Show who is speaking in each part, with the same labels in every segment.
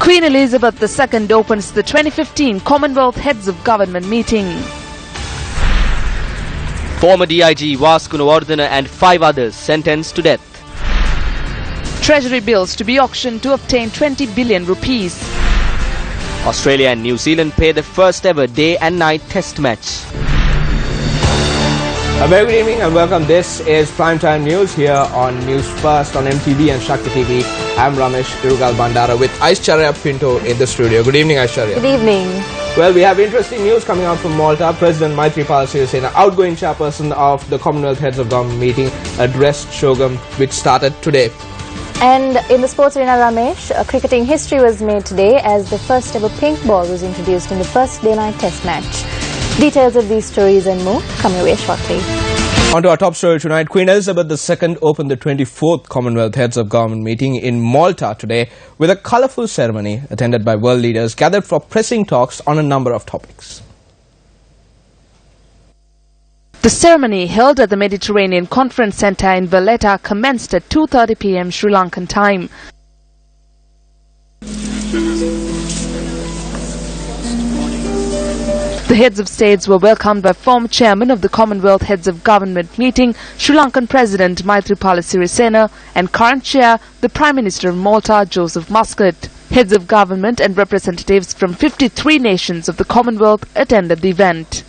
Speaker 1: Queen Elizabeth II opens the 2015 Commonwealth Heads of Government meeting.
Speaker 2: Former DIG Vaskunawardena and 5 others sentenced to death.
Speaker 1: Treasury bills to be auctioned to obtain 20 billion rupees.
Speaker 2: Australia and New Zealand play the first ever day and night test match.
Speaker 3: A very good evening and welcome. This is Primetime News here on Newsfirst on MTV and Shakti TV. I'm Ramesh Irugal Bandara with Aishwarya Pinto in the studio. Good evening, Aishwarya.
Speaker 4: Good evening.
Speaker 3: Well, we have interesting news coming out from Malta. President Maithripala Sirisena, outgoing chairperson of the Commonwealth Heads of Government meeting, addressed Shogam, which started today.
Speaker 4: And in the sports arena, Ramesh, cricketing history was made today as the first ever pink ball was introduced in the first day-night test match. Details of these stories and more come your way shortly.
Speaker 3: On to our top story tonight. Queen Elizabeth II opened the 24th Commonwealth Heads of Government meeting in Malta today with a colourful ceremony attended by world leaders gathered for pressing talks on a number of topics.
Speaker 1: The ceremony, held at the Mediterranean Conference Centre in Valletta, commenced at 2:30 p.m. Sri Lankan time. The heads of states were welcomed by former chairman of the Commonwealth Heads of Government meeting, Sri Lankan President Maithripala Sirisena, and current chair, the Prime Minister of Malta, Joseph Muscat. Heads of government and representatives from 53 nations of the Commonwealth attended the event.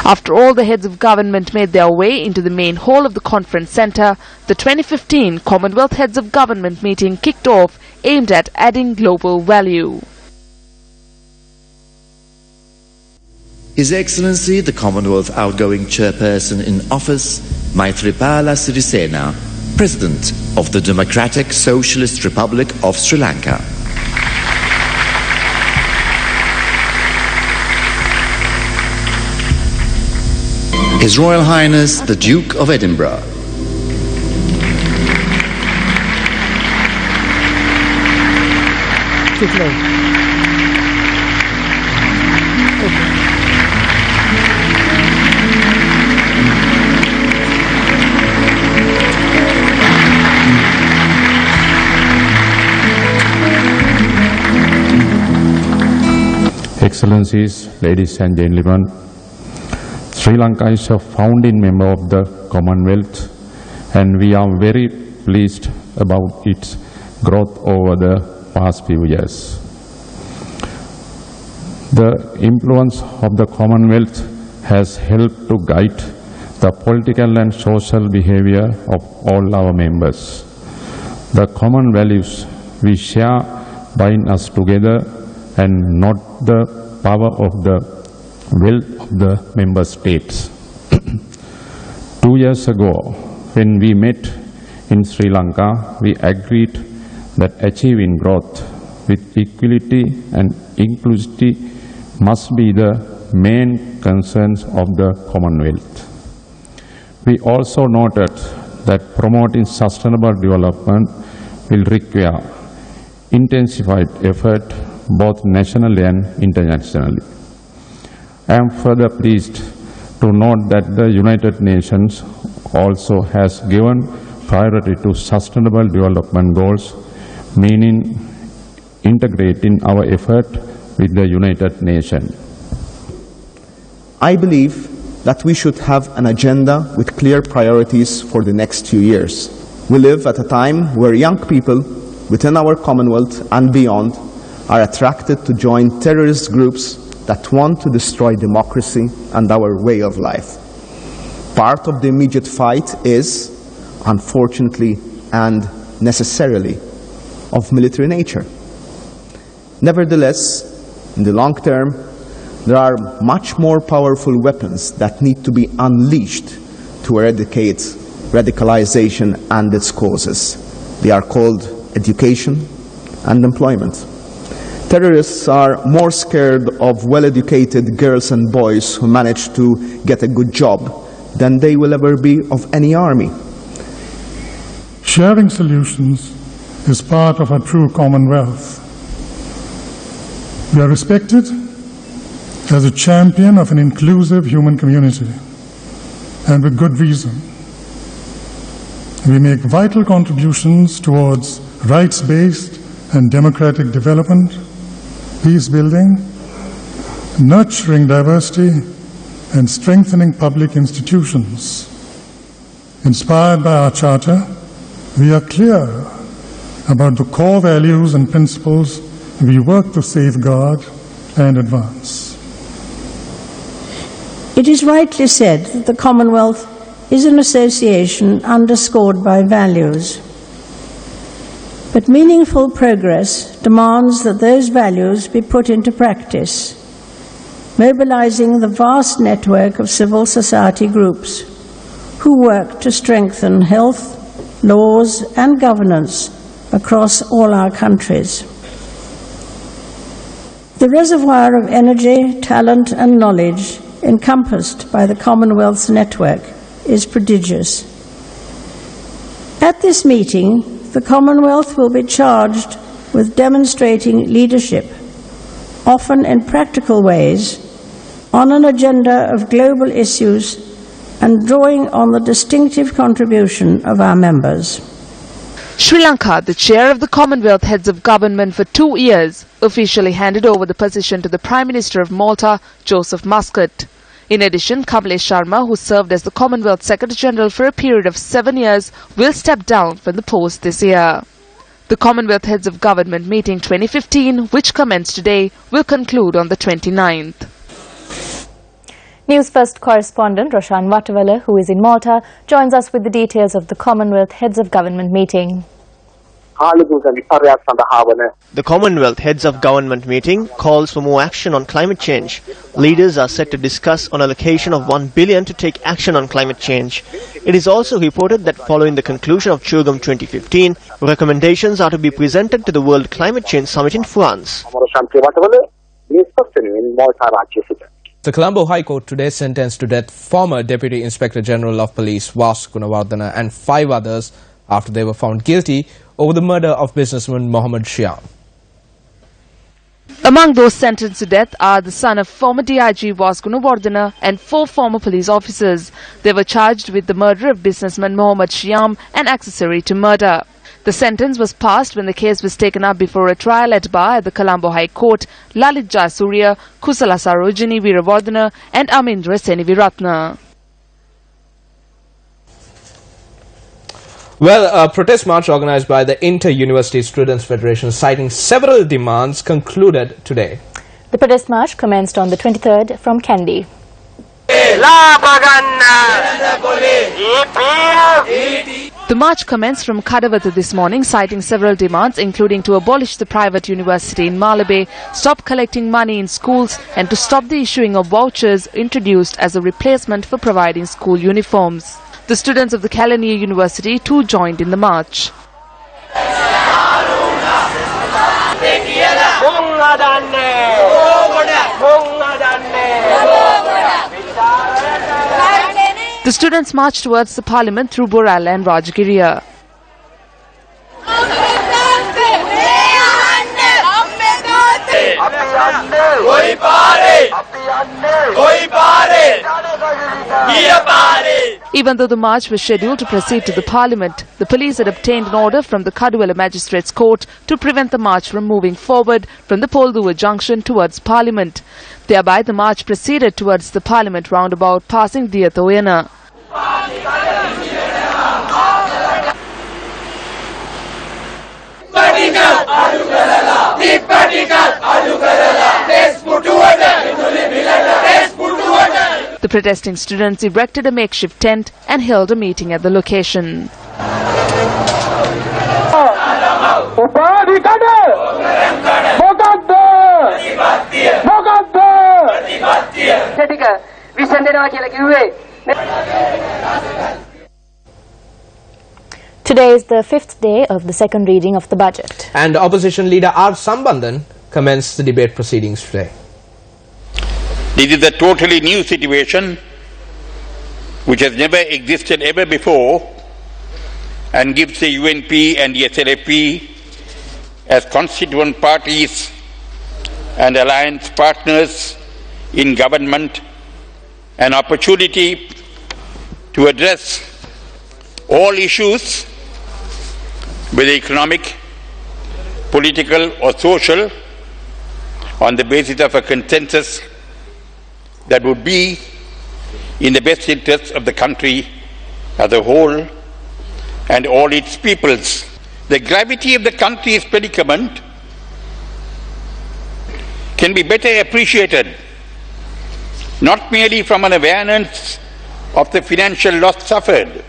Speaker 1: After all the heads of government made their way into the main hall of the conference centre, the 2015 Commonwealth Heads of Government meeting kicked off, aimed at adding global value.
Speaker 5: His Excellency the Commonwealth outgoing chairperson in office, Maithripala Sirisena, President of the Democratic Socialist Republic of Sri Lanka. His Royal Highness the Duke of Edinburgh.
Speaker 6: Excellencies, ladies and gentlemen, Sri Lanka is a founding member of the Commonwealth, and we are very pleased about its growth over the past few years. The influence of the Commonwealth has helped to guide the political and social behavior of all our members. The common values we share bind us together, and not the power of the wealth of the member states. 2 years ago, when we met in Sri Lanka, we agreed that achieving growth with equality and inclusivity must be the main concerns of the Commonwealth. We also noted that promoting sustainable development will require intensified effort both nationally and internationally. I am further pleased to note that the United Nations also has given priority to sustainable development goals, meaning integrating our effort with the United Nations.
Speaker 7: I believe that we should have an agenda with clear priorities for the next few years. We live at a time where young people within our Commonwealth and beyond are attracted to join terrorist groups that want to destroy democracy and our way of life. Part of the immediate fight is, unfortunately and necessarily, of military nature. Nevertheless, in the long term, there are much more powerful weapons that need to be unleashed to eradicate radicalization and its causes. They are called education and employment. Terrorists are more scared of well-educated girls and boys who manage to get a good job than they will ever be of any army.
Speaker 8: Sharing solutions is part of a true Commonwealth. You are respected as a champion of an inclusive human community, and with good reason. We make vital contributions towards rights-based and democratic development, peace building, nurturing diversity, and strengthening public institutions. Inspired by our Charter, we are clear about the core values and principles we work to safeguard and advance.
Speaker 9: It is rightly said that the Commonwealth is an association underscored by values. But meaningful progress demands that those values be put into practice, mobilizing the vast network of civil society groups who work to strengthen health, laws, and governance across all our countries. The reservoir of energy, talent, and knowledge encompassed by the Commonwealth's network is prodigious. At this meeting, the Commonwealth will be charged with demonstrating leadership, often in practical ways, on an agenda of global issues and drawing on the distinctive contribution of our members.
Speaker 1: Sri Lanka, the chair of the Commonwealth Heads of Government for 2 years, officially handed over the position to the Prime Minister of Malta, Joseph Muscat. In addition, Kamlesh Sharma, who served as the Commonwealth Secretary-General for a period of 7 years, will step down from the post this year. The Commonwealth Heads of Government meeting 2015, which commenced today, will conclude on the 29th.
Speaker 4: News First correspondent Roshan Watawala, who is in Malta, joins us with the details of the Commonwealth Heads of Government meeting.
Speaker 10: The Commonwealth Heads of Government meeting calls for more action on climate change. Leaders are set to discuss on allocation of $1 billion to take action on climate change. It is also reported that following the conclusion of CHOGM 2015, recommendations are to be presented to the World Climate Change Summit in France.
Speaker 3: The Colombo High Court today sentenced to death former Deputy Inspector General of Police Vas Gunawardena and 5 others after they were found guilty over the murder of businessman Mohammed Shyam.
Speaker 1: Among those sentenced to death are the son of former DIG Vas Gunawardena and 4 former police officers. They were charged with the murder of businessman Mohammed Shyam and accessory to murder. The sentence was passed when the case was taken up before a trial at bar at the Colombo High Court. Lalit Jayasuriya, Kusala Sarojini Veerawardena and Amindra Seniviratna.
Speaker 3: Well, a protest march organized by the Inter-University Students' Federation citing several demands concluded today.
Speaker 4: The protest march commenced on the 23rd from Kandy.
Speaker 1: The march commenced from Kadavata this morning, citing several demands, including to abolish the private university in Malabe, stop collecting money in schools, and to stop the issuing of vouchers introduced as a replacement for providing school uniforms. The students of the Kelaniya University too joined in the march. The students marched towards the parliament through Boral and Rajgiriya. Even though the march was scheduled to proceed to the parliament, the police had obtained an order from the Kaduwala Magistrates Court to prevent the march from moving forward from the Polduwa junction towards parliament. Thereby, the march proceeded towards the parliament roundabout, passing Diyatoyana. The protesting students erected a makeshift tent and held a meeting at the location.
Speaker 4: Today is the 5th day of the second reading of the budget.
Speaker 3: And opposition leader R. Sambandhan commenced the debate proceedings today.
Speaker 11: This is a totally new situation which has never existed ever before and gives the UNP and the SLFP as constituent parties and alliance partners in government an opportunity to address all issues, whether economic, political or social, on the basis of a consensus that would be in the best interests of the country as a whole and all its peoples. The gravity of the country's predicament can be better appreciated not merely from an awareness of the financial loss suffered,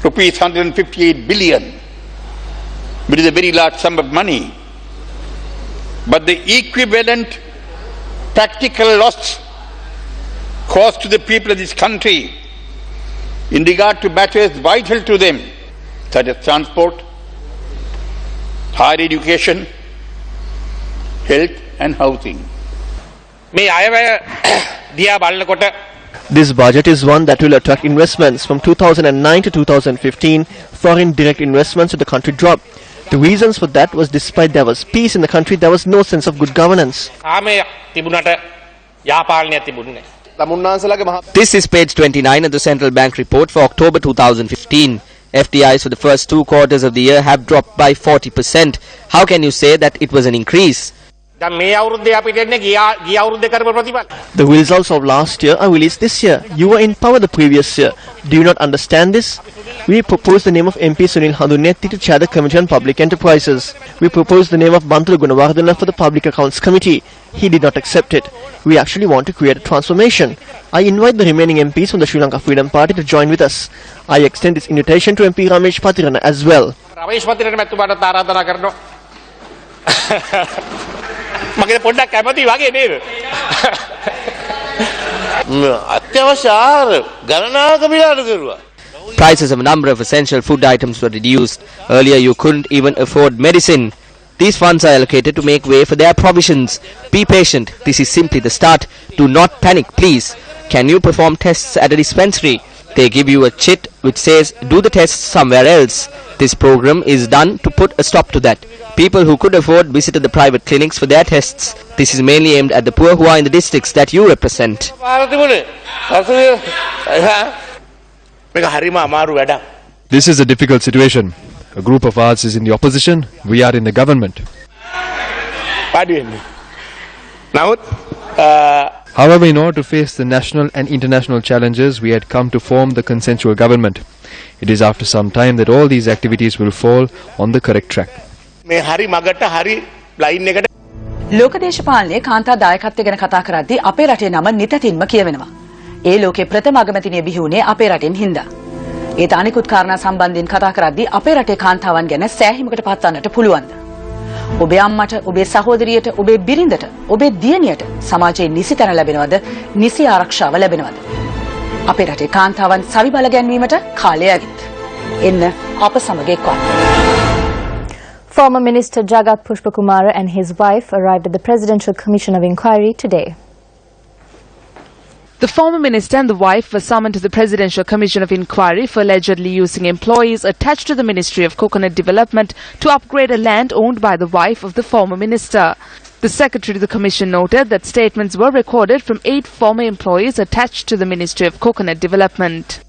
Speaker 11: rupees 158 billion, which is a very large sum of money, but the equivalent practical loss caused to the people of this country in regard to matters vital to them, such as transport, higher education, health and housing.
Speaker 10: This budget is one that will attract investments. From 2009 to 2015, foreign direct investments to the country dropped. The reasons for that was despite there was peace in the country, there was no sense of good governance.
Speaker 2: This is page 29 of the Central Bank report for October 2015. FDIs for the first 2 quarters of the year have dropped by 40%. How can you say that it was an increase?
Speaker 10: The results of last year are released this year. You were in power the previous year. Do you not understand this? We proposed the name of MP Sunil Handunetti to chair the Committee on Public Enterprises. We proposed the name of Bantul Gunawardana for the Public Accounts Committee. He did not accept it. We actually want to create a transformation. I invite the remaining MPs from the Sri Lanka Freedom Party to join with us. I extend this invitation to MP Ramesh Patirana as well.
Speaker 2: Prices of a number of essential food items were reduced. Earlier you couldn't even afford medicine. These funds are allocated to make way for their provisions. Be patient. This is simply the start. Do not panic, please. Can you perform tests at a dispensary? They give you a chit which says do the tests somewhere else. This program is done to put a stop to that. People who could afford visited the private clinics for their tests. This is mainly aimed at the poor who are in the districts that you represent.
Speaker 12: This is a difficult situation. A group of ours is in the opposition. We are in the government. However, in order to face the national and international challenges, we had come to form the consensual government. It is after some time that all these activities will fall on the correct track.
Speaker 13: ලෝක දේශපාලනයේ කාන්තා දායකත්වය ගැන කතා කරද්දී අපේ රටේ නම නිතැතින්ම කියවෙනවා. ඒ ලෝකේ ප්‍රථම අගමැතිනිය බිහි වුණේ අපේ රටෙන් හින්දා. ඒත් අනිකුත් කාරණා සම්බන්ධයෙන් කතා කරද්දී අපේ රටේ කාන්තාවන් ගැන සෑහීමකට පත්වන්නට පුළුවන්ද? ඔබේ අම්මට, ඔබේ සහෝදරියට, ඔබේ බිරිඳට, ඔබේ දියණියට සමාජයේ නිසි තැන ලැබෙනවද? නිසි ආරක්ෂාව ලැබෙනවද? අපේ රටේ කාන්තාවන් සවි බල ගැන්වීමට කාලය ඇවිත්. එන්න අප සමග එක්වන්න.
Speaker 4: Former Minister Jagat Pushpakumara and his wife arrived at the Presidential Commission of Inquiry today.
Speaker 1: The former minister and the wife were summoned to the Presidential Commission of Inquiry for allegedly using employees attached to the Ministry of Coconut Development to upgrade a land owned by the wife of the former minister. The secretary to the commission noted that statements were recorded from 8 former employees attached to the Ministry of Coconut Development.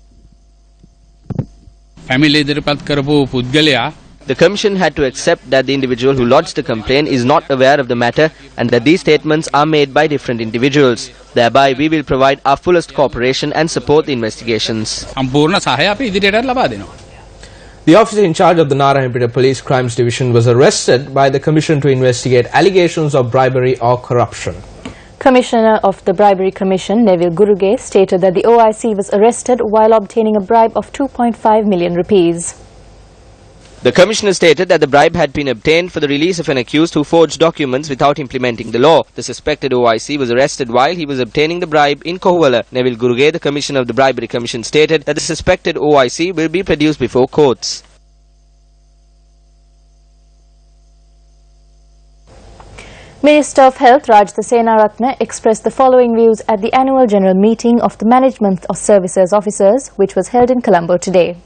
Speaker 2: The commission had to accept that the individual who lodged the complaint is not aware of the matter and that these statements are made by different individuals. Thereby, we will provide our fullest cooperation and support the investigations.
Speaker 3: The officer in charge of the Narayanpeta Police Crimes Division was arrested by the Commission to investigate allegations of bribery or corruption.
Speaker 4: Commissioner of the Bribery Commission, Neville Guruge, stated that the OIC was arrested while obtaining a bribe of 2.5 million rupees.
Speaker 2: The commissioner stated that the bribe had been obtained for the release of an accused who forged documents without implementing the law. The suspected OIC was arrested while he was obtaining the bribe in Kohuwala. Neville Guruge, the commissioner of the Bribery Commission, stated that the suspected OIC will be produced before courts.
Speaker 4: Minister of Health Raj Senaratne expressed the following views at the annual general meeting of the Management of Services Officers, which was held in Colombo today.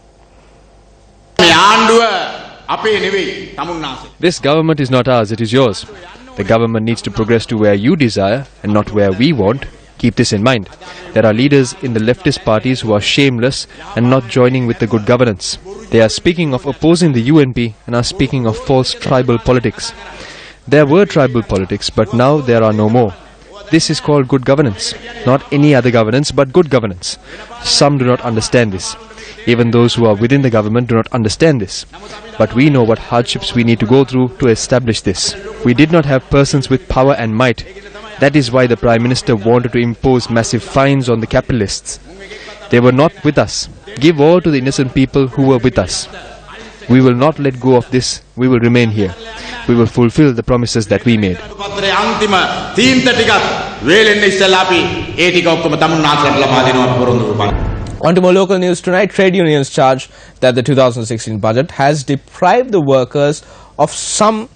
Speaker 12: This government is not ours, it is yours. The government needs to progress to where you desire and not where we want. Keep this in mind. There are leaders in the leftist parties who are shameless and not joining with the good governance. They are speaking of opposing the UNP and are speaking of false tribal politics. There were tribal politics, but now there are no more. This is called good governance. Not any other governance, but good governance. Some do not understand this. Even those who are within the government do not understand this. But we know what hardships we need to go through to establish this. We did not have persons with power and might. That is why the Prime Minister wanted to impose massive fines on the capitalists. They were not with us. Give all to the innocent people who were with us. We will not let go of this. We will remain here. We will fulfill the promises that we made.
Speaker 3: On to more local news tonight. Trade unions charge that the 2016 budget has deprived the workers of some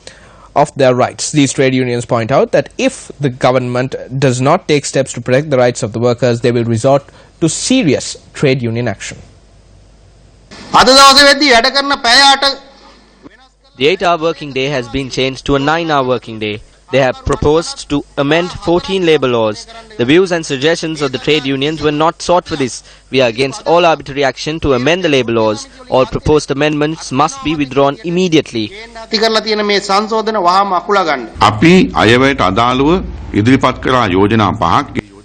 Speaker 3: of their rights. These trade unions point out that if the government does not take steps to protect the rights of the workers, they will resort to serious trade union action.
Speaker 2: The 8-hour working day has been changed to a 9-hour working day. They have proposed to amend 14 labour laws. The views and suggestions of the trade unions were not sought for this. We are against all arbitrary action to amend the labour laws. All proposed amendments must be withdrawn immediately.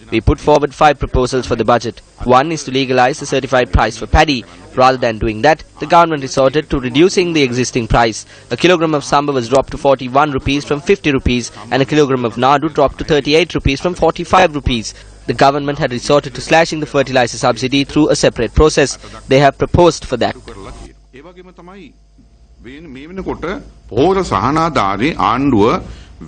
Speaker 2: We put forward 5 proposals for the budget. One is to legalise the certified price for paddy. Rather than doing that, the government resorted to reducing the existing price. A kilogram of samba was dropped to 41 rupees from 50 rupees and a kilogram of nadu dropped to 38 rupees from 45 rupees. The government had resorted to slashing the fertilizer subsidy through a separate process. They have proposed for that.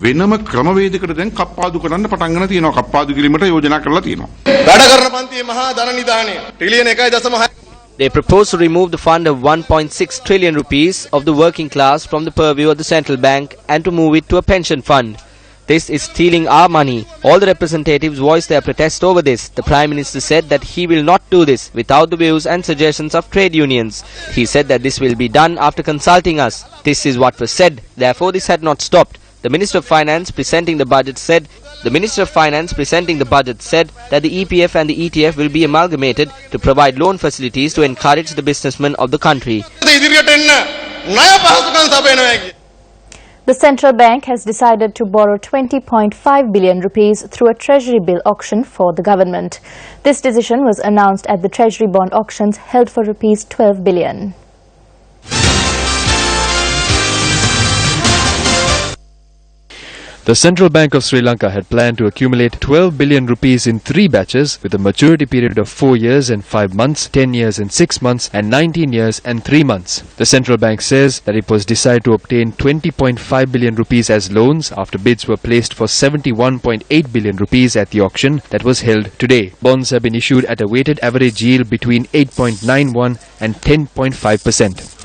Speaker 14: වෙනම ක්‍රමවේදයකට දැන් කප්පාදු කරන්න පටන් ගන්න තියෙනවා කප්පාදු කිරීමට යෝජනා කරලා තියෙනවා
Speaker 15: වැඩ කරන පන්තියේ මහා ධන නිධානය trillion 1.6
Speaker 2: They propose to remove the fund of 1.6 trillion rupees of the working class from the purview of the central bank and to move it to a pension fund. This is stealing our money. All the representatives voiced their protest over this. The Prime Minister said that he will not do this without the views and suggestions of trade unions. He said that this will be done after consulting us. This is what was said. Therefore, this had not stopped. The Minister of Finance presenting the budget said that the EPF and the ETF will be amalgamated to provide loan facilities to encourage the businessmen of the country.
Speaker 4: The central bank has decided to borrow 20.5 billion rupees through a treasury bill auction for the government. This decision was announced at the treasury bond auctions held for rupees 12 billion.
Speaker 12: The Central Bank of Sri Lanka had planned to accumulate 12 billion rupees in 3 batches with a maturity period of 4 years and 5 months, 10 years and 6 months and 19 years and 3 months. The central bank says that it was decided to obtain 20.5 billion rupees as loans after bids were placed for 71.8 billion rupees at the auction that was held today. Bonds have been issued at a weighted average yield between 8.91 and 10.5%.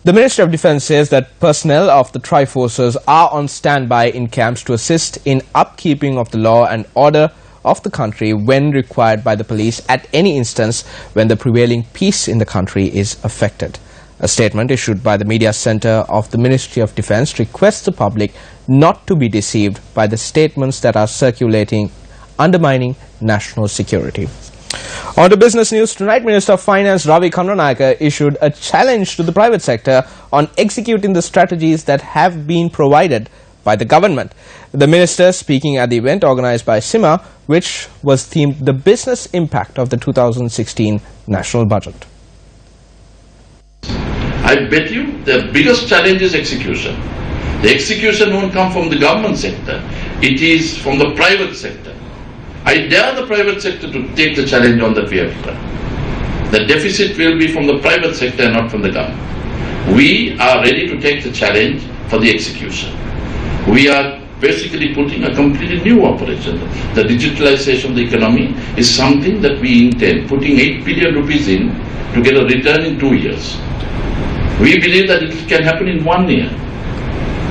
Speaker 3: The Ministry of Defence says that personnel of the Tri-Forces are on standby in camps to assist in upkeeping of the law and order of the country when required by the police at any instance when the prevailing peace in the country is affected. A statement issued by the Media Centre of the Ministry of Defence requests the public not to be deceived by the statements that are circulating undermining national security. On to business news tonight, Minister of Finance Ravi Kamranayaka issued a challenge to the private sector on executing the strategies that have been provided by the government. The minister speaking at the event organised by SIMA, which was themed the business impact of the 2016 national budget.
Speaker 16: I bet you the biggest challenge is execution. The execution won't come from the government sector, it is from the private sector. I dare the private sector to take the challenge on that we have done. The deficit will be from the private sector and not from the government. We are ready to take the challenge for the execution. We are basically putting a completely new operation. The digitalization of the economy is something that we intend, putting 8 billion rupees in to get a return in 2 years. We believe that it can happen in 1 year.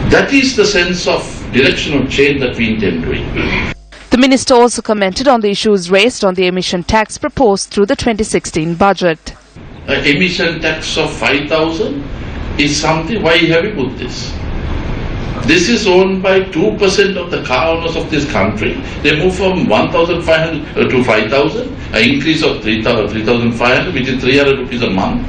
Speaker 16: That is the sense of direction of change that we intend doing.
Speaker 1: The minister also commented on the issues raised on the emission tax proposed through the 2016 budget.
Speaker 16: An emission tax of 5,000 is something, why have we put this? This is owned by 2% of the car owners of this country. They move from 1,500 to 5,000, an increase of 3,500, which is 300 rupees a month.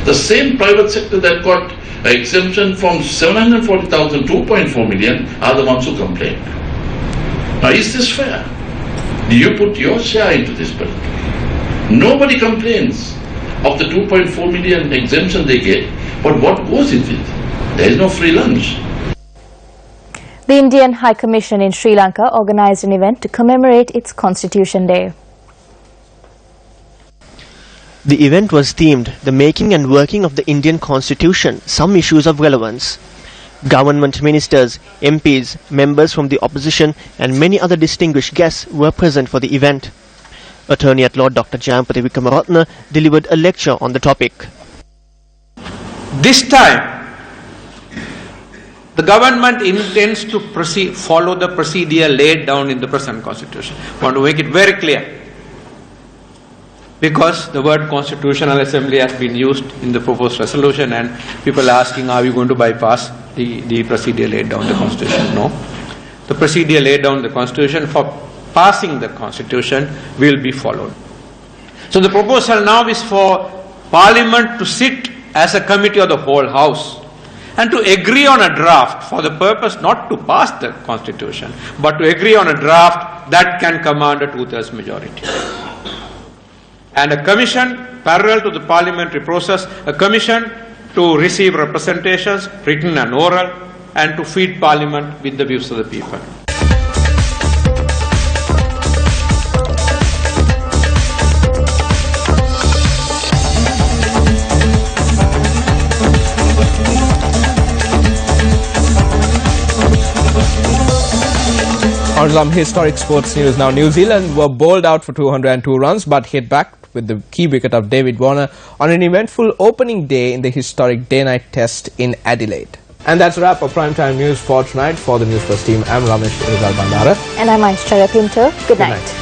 Speaker 16: The same private sector that got exemption from 740,000 to 2.4 million are the ones who complain. Now, is this fair? Do you put your share into this bill? Nobody complains of the 2.4 million exemption they get, but what goes with it? There is no free lunch.
Speaker 4: The Indian High Commission in Sri Lanka organized an event to commemorate its Constitution Day.
Speaker 10: The event was themed "The Making and Working of the Indian Constitution, Some Issues of Relevance." Government ministers, MPs, members from the opposition and many other distinguished guests were present for the event. Attorney at Law Dr. Jayampati Wickramaratne delivered a lecture on the topic.
Speaker 17: This time, the government intends to follow the procedure laid down in the present constitution. I want to make it very clear, because the word Constitutional Assembly has been used in the proposed resolution and people are asking, are we going to bypass the procedure laid down in the Constitution? No. The procedure laid down in the Constitution for passing the Constitution will be followed. So the proposal now is for Parliament to sit as a committee of the whole House and to agree on a draft for the purpose not to pass the Constitution, but to agree on a draft that can command a 2/3 majority. And a commission, parallel to the parliamentary process, a commission to receive representations, written and oral, and to feed Parliament with the views of the people.
Speaker 3: On some historic sports news now, New Zealand were bowled out for 202 runs but hit back with the key wicket of David Warner on an eventful opening day in the historic day-night test in Adelaide. And that's a wrap of Primetime News for tonight. For the Newsfirst team, I'm Ramesh Irizal Bandara.
Speaker 4: And I'm Aishwarya Pinto. Good night.